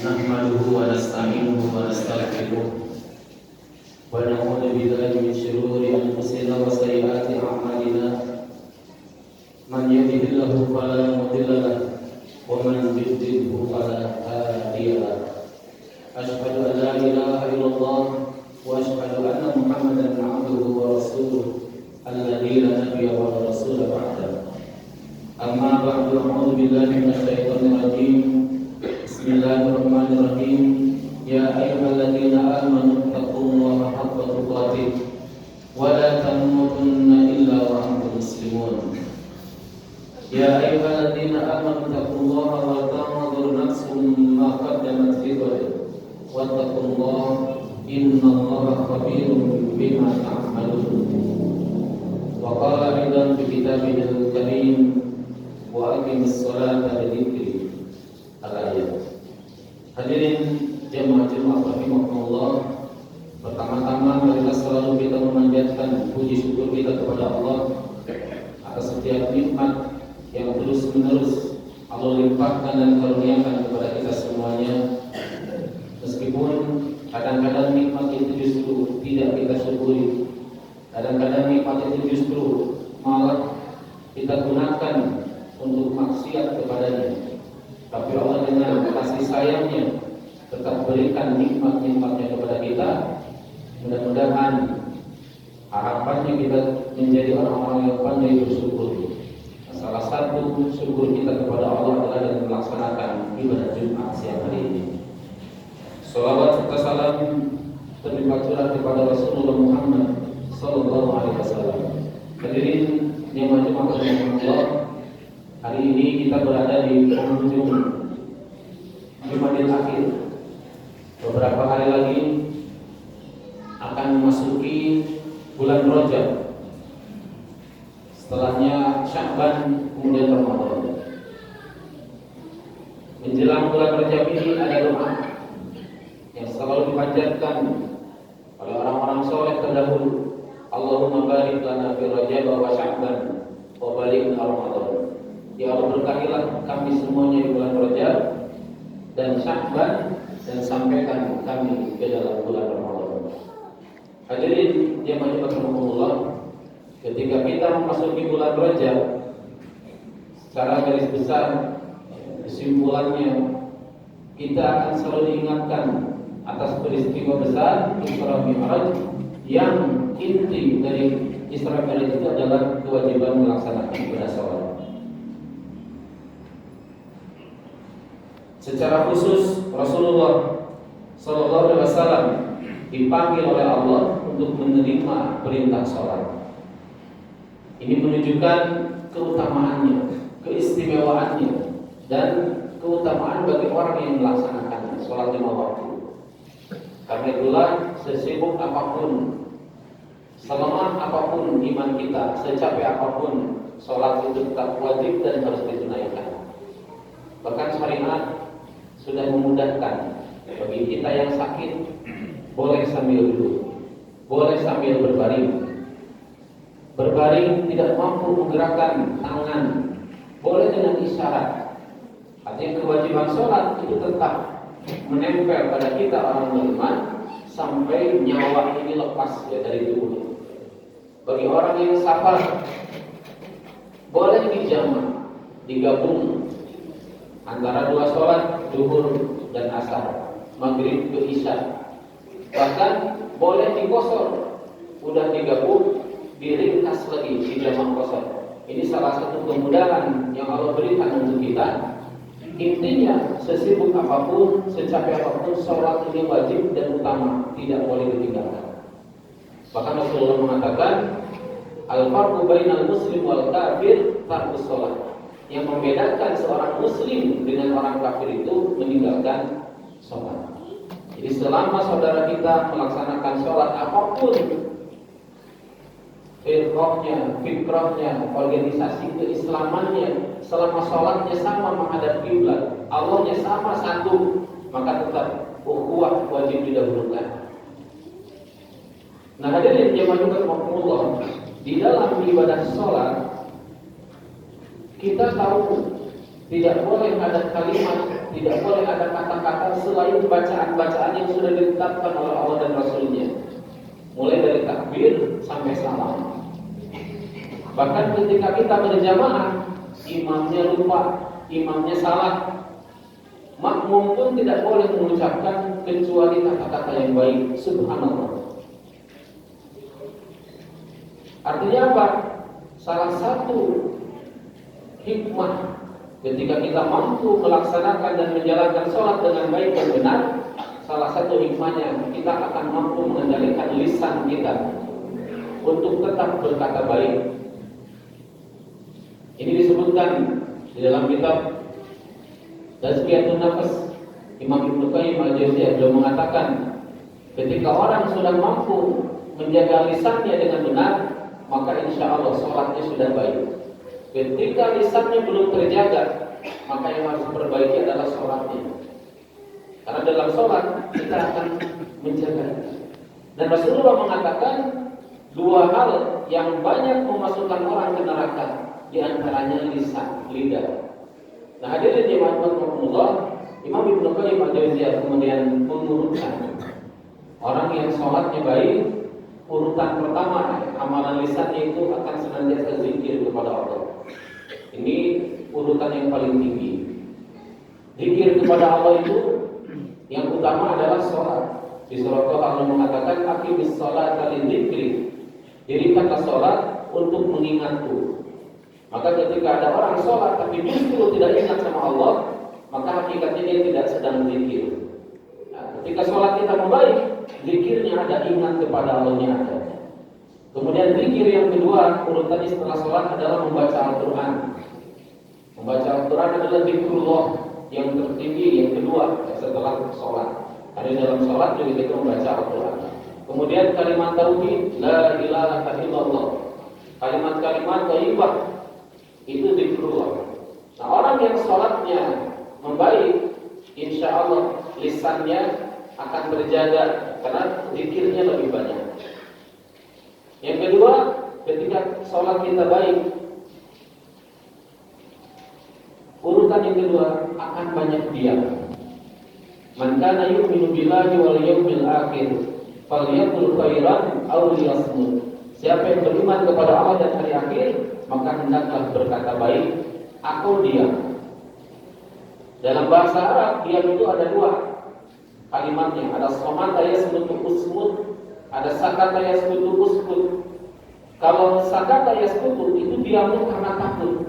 نحمده ونستعينه ونستغفره ونعوذ بالله من شرور أنفسنا وسيئات أعمالنا من يهده الله فلا مضل له ومن يضلل فلا هادي له أشهد أن لا إله إلا الله وأشهد أن محمدا عبده ورسوله الذي لا نبي ولا رسول بعده أما بعد أعوذ بالله من الشيطان الرجيم بسم الله الرحمن الرحيم يا أيها الذين آمنوا اتقوا الله حق تقاته ولا تموتن إلا وأنتم مسلمون يا أيها الذين آمنوا اتقوا الله ولتنظر نفس ما قدمت لغد واتقوا الله إن الله خبير بما تعملون وقال أيضا في كتابه الكريم وأقم الصلاة لذكري al-ayat. Hadirin jemaah rahimakumullah, pertama-tama marilah selalu kita memanjatkan puji syukur kita kepada Allah atas setiap nikmat yang terus-menerus Allah limpahkan dan karuniakan kepada kita semuanya. Meskipun kadang-kadang nikmat itu justru tidak kita syukuri, kadang-kadang nikmat itu justru malah kita gunakan untuk maksiat kepadanya. Tapi Allah dengan kasih sayangnya tetap berikan nikmat-nikmatnya kepada kita. Mudah-mudahan harapannya kita menjadi orang-orang yang pandai bersyukur. Salah satu syukur kita kepada Allah adalah dengan melaksanakan ibadah Jumat siang hari ini. Salawat serta salam terlimpah curah kepada Rasulullah Muhammad Sallallahu Alaihi Wasallam. Hadirin yang maju Allah, hari ini kita berada di penghujung Jumadil Akhir. Beberapa hari lagi akan memasuki bulan Rajab. Setelahnya Sya'ban, kemudian Ramadan. Menjelang bulan Rajab ini ada doa yang selalu dipanjatkan oleh orang-orang soleh terdahulu. Allahumma barik lana fi Rajab wa Sya'ban wa barik lana Ramadan. Ya Allah, berkahilah kami semuanya di bulan Rajab dan Sya'ban, dan sampaikan kami ke dalam bulan Ramadan. Hadirin yang rahimakumullah, ketika kita memasuki bulan Rajab, secara garis besar kesimpulannya kita akan selalu diingatkan atas peristiwa besar Isra Mi'raj, yang inti dari Isra Mi'raj itu adalah kewajiban melaksanakan ibadah salat. Secara khusus Rasulullah Sallallahu Alaihi Wasallam dipanggil oleh Allah untuk menerima perintah sholat. Ini menunjukkan keutamaannya, keistimewaannya, dan keutamaan bagi orang yang melaksanakan sholat lima waktu. Karena itulah sesibuk apapun, selemah apapun iman kita, secapek apapun, sholat itu tetap wajib dan harus ditunaikan. Bahkan syariat sudah memudahkan bagi kita yang sakit, boleh sambil duduk, boleh sambil berbaring. Berbaring tidak mampu menggerakkan tangan, boleh dengan isyarat. Artinya kewajiban sholat itu tetap menempel pada kita orang beriman sampai nyawa ini lepas ya dari tubuh. Bagi orang yang safar, boleh dijamak, digabung antara dua sholat, zuhur dan asar, maghrib ke isya. Bahkan boleh dikosor, udah digabung, diringkas lagi di jamak kosor. Ini salah satu kemudahan yang Allah berikan untuk kita. Intinya, sesibuk apapun, secapek apapun, sholat ini wajib dan utama, tidak boleh ditinggalkan. Bahkan Rasulullah mengatakan, al-farqu bainal muslim wal kafir tarkus sholat. Yang membedakan seorang muslim dengan orang kafir itu meninggalkan sholat. Jadi selama saudara kita melaksanakan sholat apapun, fikrahnya, organisasi keislamannya, selama sholatnya sama menghadap kiblat, Allahnya sama satu, maka tetap ukhuwah wajib didahulukan. Nah, hadirin jemaah rahimakumullah, di dalam ibadah sholat kita tahu Tidak boleh ada kalimat, tidak boleh ada kata-kata selain bacaan-bacaan yang sudah ditetapkan oleh Allah dan Rasulnya. Mulai dari takbir sampai salam. Bahkan ketika kita berjamaah, imamnya lupa, imamnya salah, makmum pun tidak boleh mengucapkan kecuali kata-kata yang baik. Subhanallah. Artinya apa? Salah satu hikmah ketika kita mampu melaksanakan dan menjalankan sholat dengan baik dan benar, salah satu hikmahnya kita akan mampu mengendalikan lisan kita untuk tetap berkata baik. Ini disebutkan di dalam kitab Tazkiyatun Nafas, Imam Ibnu Qayyim al-Jauziyah beliau mengatakan, ketika orang sudah mampu menjaga lisannya dengan benar, maka insya Allah sholatnya sudah baik. Ketika lisannya belum terjaga, maka yang harus diperbaiki adalah sholatnya. Karena dalam sholat kita akan menjaga. Dan Rasulullah mengatakan dua hal yang banyak memasukkan orang ke neraka, di antaranya lisan, lidah. Nah, hadirin jemaah rahimahumullah, Imam Ibnu Qayyim al-Jauziyah kemudian mengurutkan orang yang sholatnya baik. Urutan pertama, amalan lisannya itu akan senantiasa zikir kepada Allah. Ini urutan yang paling tinggi. Zikir kepada Allah itu yang utama adalah sholat. Di surah Allah mengatakan, aqimis sholata lidzikri. Dirikanlah sholat untuk mengingatku. Maka ketika ada orang sholat tapi justru tidak ingat sama Allah, maka hakikatnya dia tidak sedang zikir. Ketika sholat kita membaik, zikirnya ada, ingat kepada Allahnya ada. Kemudian zikir yang kedua, urutannya setelah sholat adalah membaca Al-Quran. Membaca Al-Quran adalah zikrullah yang tertinggi, yang kedua setelah sholat. Ada dalam sholat juga kita membaca Al-Quran. Kemudian kalimat tauhid, la ilaha illallah. Kalimat-kalimat thayyibah itu zikrullah. Nah, orang yang sholatnya membaik, insya Allah lisannya akan terjaga karena zikirnya lebih banyak. Yang kedua, ketika sholat kita baik, urutan yang kedua akan banyak diam. Man kana yu'minu billahi wal yawmil akhir falyaqul khairan aw liyasmut. Siapa yang beriman kepada Allah dan hari akhir, maka hendaklah berkata baik atau diam. Dalam bahasa Arab, diam itu ada dua kalimatnya, ada somata yasmutu usmut, ada sakata yasmutu uskut. Kalau sakata yasmutu itu diamnya karena takut.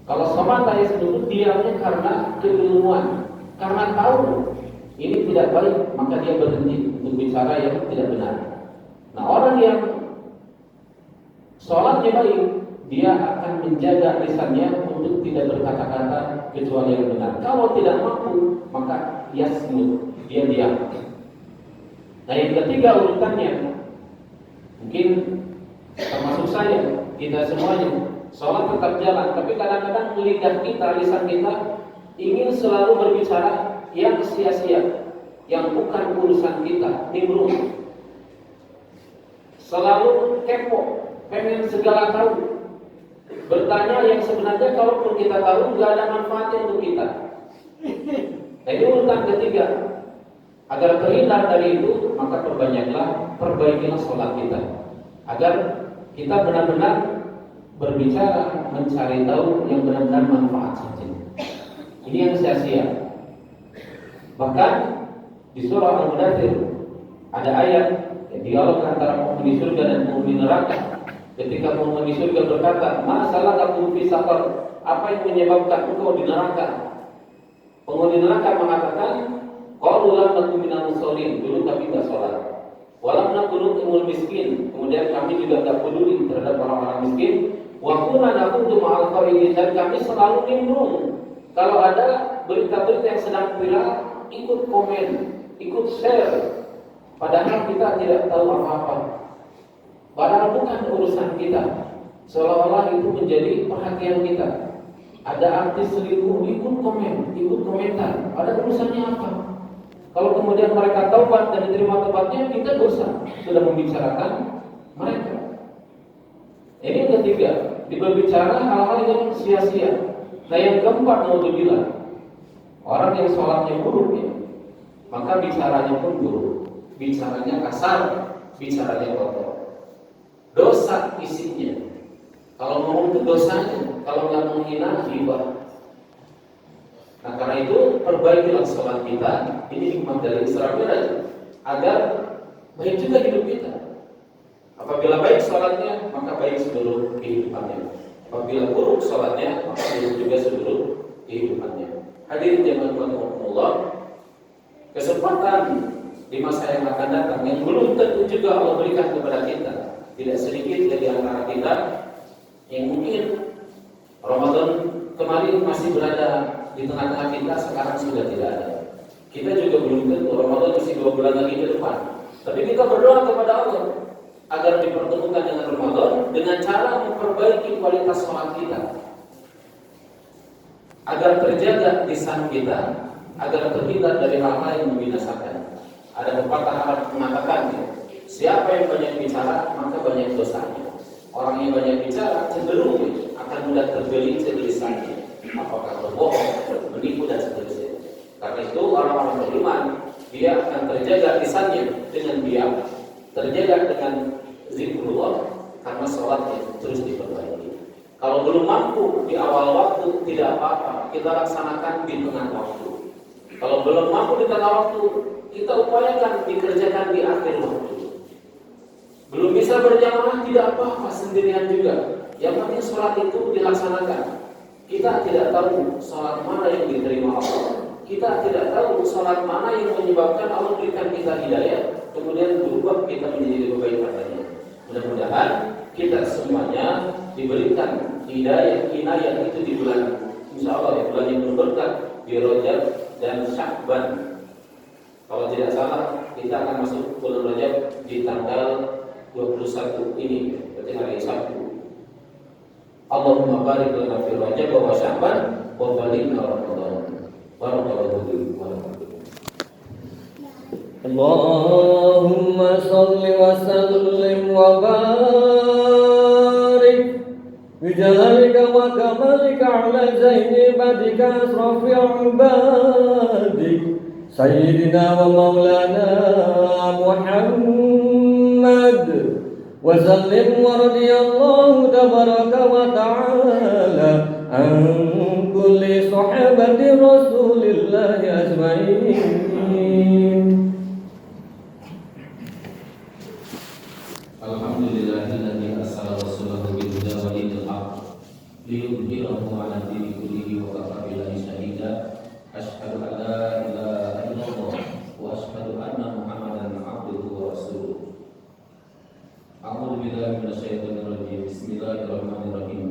Kalau somata yasmutu diamnya karena keilmuan, karena tahu ini tidak baik, maka dia berhenti untuk bicara yang tidak benar. Nah, orang yang sholatnya baik, dia akan menjaga lisannya untuk tidak berkata-kata kecuali yang benar. Kalau tidak mampu, maka yasmut, dia diam. Nah, yang ketiga urutannya, mungkin termasuk saya, kita semuanya, sholat tetap jalan, tapi kadang-kadang lidah kita, lisan kita ingin selalu berbicara yang sia-sia, yang bukan urusan kita, nimbrung. Selalu kepo, pengen segala tahu, bertanya yang sebenarnya kalaupun kita tahu nggak ada manfaatnya untuk kita. Nah, ini urutan ketiga. Agar terhindar dari itu, maka perbaikilah sholat kita, agar kita benar-benar berbicara, mencari tahu yang benar-benar manfaat saja. Ini yang sia-sia. Bahkan di surah Al-Mudaththir ada ayat dialog antara penghuni surga dan penghuni neraka. Ketika penghuni surga berkata, "Ma salakakum fi saqar?" Apa yang menyebabkan engkau di neraka? Penghuni neraka mengatakan, "Qalu lam nakum minal musallin." Dulu kami tidak sholat. Wa lam nakun nut'imul miskin. Kemudian kami juga tidak peduli terhadap orang-orang miskin. Wa kunna naqudu ma'al qa'idin. Dan kami selalu nimbrung. Kalau ada berita-berita yang sedang viral, ikut komen, ikut share. Padahal kita tidak tahu apa-apa. Padahal bukan urusan kita. Seolah-olah itu menjadi perhatian kita. Ada artis selingkuh, ikut komen, ikut komentar. Ada urusannya apa? Kalau kemudian mereka taubat dan diterima tobatnya, kita dosa sudah membicarakan mereka. Ini yang ketiga, berbicara hal-hal yang sia-sia. Nah yang keempat, naudzubillah, orang yang sholatnya buruk ya, maka bicaranya pun buruk, bicaranya kasar, bicaranya kotor, dosa isinya. Kalau ngomong itu dosanya, kalau nggak menghina hibah. Nah karena itu perbaikilah sholat kita. Ini hikmah dari Isra Mi'raj agar baik juga hidup kita. Apabila baik sholatnya, maka baik seluruh kehidupannya. Apabila buruk sholatnya, maka buruk juga seluruh kehidupannya. Hadirin jemaah Allah, kesempatan di masa yang akan datang yang belum tentu juga Allah berikan kepada kita. Tidak sedikit dari antara kita yang mungkin Ramadan kemarin masih berada di tengah-tengah kita, sekarang sudah tidak ada. Kita juga belum tentu, Ramadan masih 2 bulan lagi ke depan. Tapi kita berdoa kepada Allah agar dipertemukan dengan Ramadan dengan cara memperbaiki kualitas sholat kita, agar terjaga lisan kita, agar terhindar dari hal-hal yang membinasakan. Ada pepatah Arab mengatakan, siapa yang banyak bicara maka banyak dosanya. Orang yang banyak bicara cenderung akan mudah tergelincir lisannya, apakah berbohong, menipu dan seterusnya. Karena itu orang-orang beriman dia akan terjaga lisannya dengan diam, terjaga dengan zikrullah, karena sholatnya terus diperbaiki. Kalau belum mampu di awal waktu tidak apa-apa, kita laksanakan di tengah waktu. Kalau belum mampu di tengah waktu, kita upayakan dikerjakan di akhir waktu. Belum bisa berjamaah tidak apa-apa, sendirian juga. Yang penting sholat itu dilaksanakan. Kita tidak tahu sholat mana yang diterima Allah. Kita tidak tahu sholat mana yang menyebabkan Allah berikan kita hidayah, kemudian berubah kita menjadi lebih baik padanya. Mudah-mudahan kita semuanya diberikan hidayah, inayah itu di bulan, insya Allah ya, bulan yang berberkah di Rajab dan Sya'ban. Kalau tidak salah, kita akan masuk bulan Rajab di tanggal 21 ini, berarti hari Sabtu. Allahumma barik lana fi Rajab wa Sya'ban wa balighna Ramadan. Barakallahu fiikum wa rahmatullahi. Allahumma salli wa sallim wa barik bijalalika wa kamalika ala zaini badika asrafi ibadik Sayyidina wa maulana Muhammad wa sallim wa radiyallahu tabaraka wa ta'ala an kulli sahabati Rasulillahi ajma'in. Alhamdulillahilladzi arsala rasulahu bil huda wa dinil haqq liyudhhirahu 'ala dini kullihi wa kafa billahi shahida. Asyhadu an la ilaha illallah wa asyhadu anna Muhammadan 'abduhu wa rasuluh. A'udzu billahi minasyaitonir rajim. Bismillahirrahmanirrahim.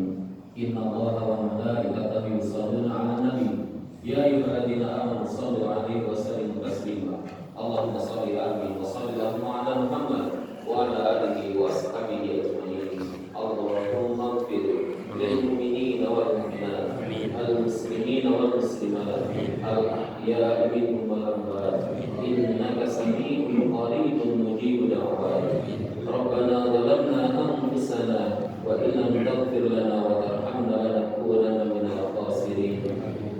Innallaha wa malaikatahu yusholluna 'alan nabi. Ya ayyuhalladzina amanu shallu 'alaihi wa sallimu taslima. Allahumma shalli 'alaihi wa sallim 'ala Muhammad wa ala alihi wa ashabihi ajma'in. Allahumma ighfir lil mu'minina wal mu'minat, al muslimina wal muslimat, al ahya'i minhum wal amwat, innaka sami'un qaribun mujibud da'wat. Rabbana zalamna anfusana wa in lam taghfir lana wa tarhamna lanakunanna minal khasirin.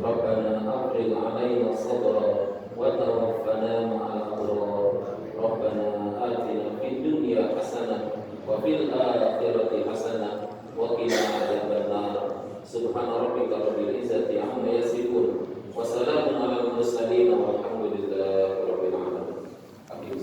Rabbana afrigh 'alaina sabra wa tawaffana ma'al abrar. Rabbana atina fid dunya hasanah wa fil akhirati hasanah wa qina adzabannar. Subhana rabbika rabbil izzati amma yasifun wa salamun 'alal mursalin walhamdulillahi rabbil alamin. Amin.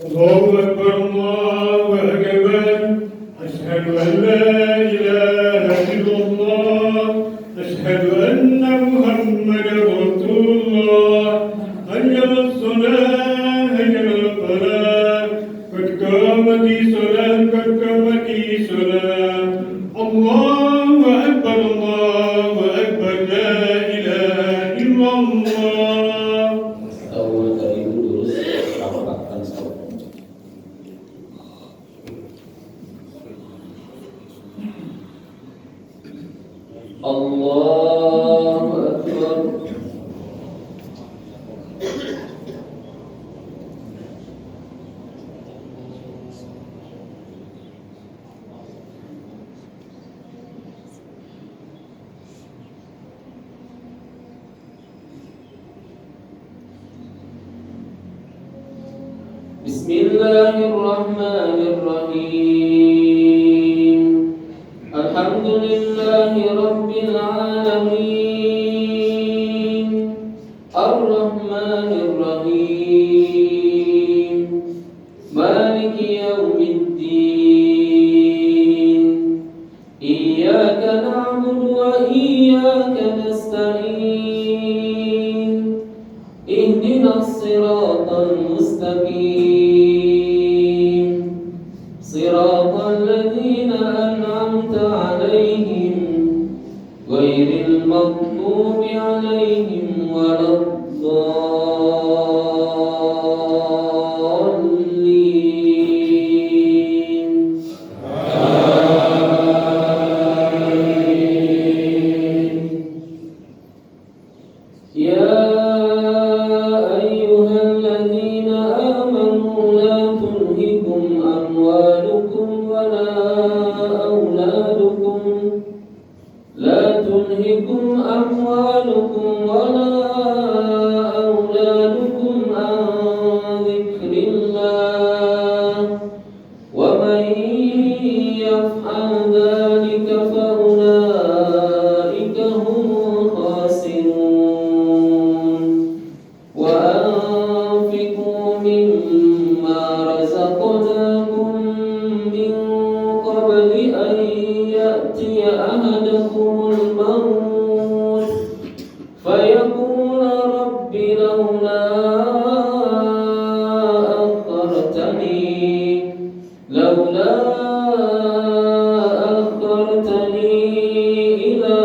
Allahu akbar, Allahu akbar. Asyhadu an la ilaha illallah. Asyhadu anna Muhammadar Rasulullah. Hayya 'alas shalah, hayya 'alal falah. Qad qamatis shalah, qad qamatis shalah. Allahu akbar, Allahu akbar. La ilaha illallah. Tahu tadi lurus rapatkan stop. Allahu akbar. بسم الله الرحمن الرحيم الحمد لله رب العالمين الرحمن الرحيم مالك يوم الدين إياك نعبد وإياك نستعين اهدنا الصراط المستقيم صراط الذين أنعمت عليهم غير المغضوب عليهم ولا الضالين يا أيها الذين آمنوا لا تلهكم أموالكم ولا أولادكم عن ذكر الله ومن يفعل ذلك فأولئك هم الخاسرون وأنفقوا مما رزقناكم من قبل أن يأتي أحدكم الموت فيقول رب لولا أخرتني إلى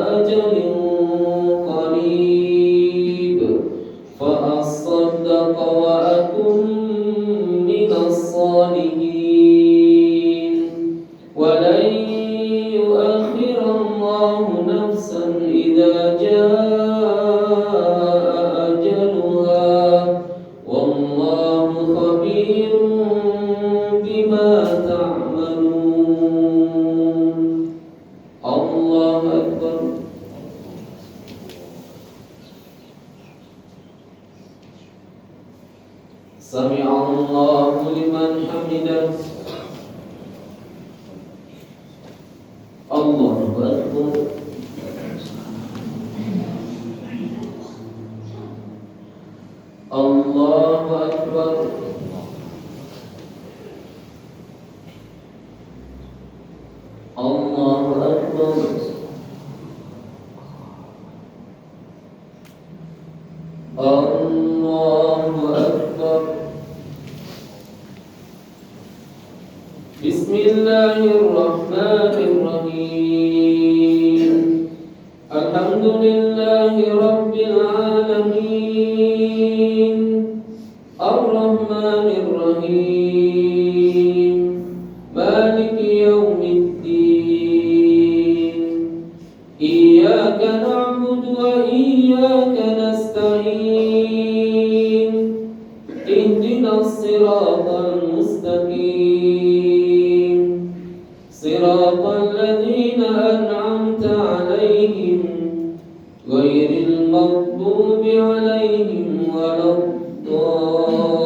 أجل قريب فأصدق وأكن من الصالحين ولن يؤخر الله نفسا إذا جاء أجلها والله خبير بما تعملون الله أكبر سمع الله لمن حمده الله أكبر الله أكبر الله أكبر الله أكبر بسم الله الرحمن الرحيم الحمد لله رب العالمين الرحمن الرحيم مالك يوم الدين إياك نعبد وإياك نستعين اهدنا الصراط المستقيم صراط الذين أنعمت عليهم غير المغضوب عليهم ولا الضالين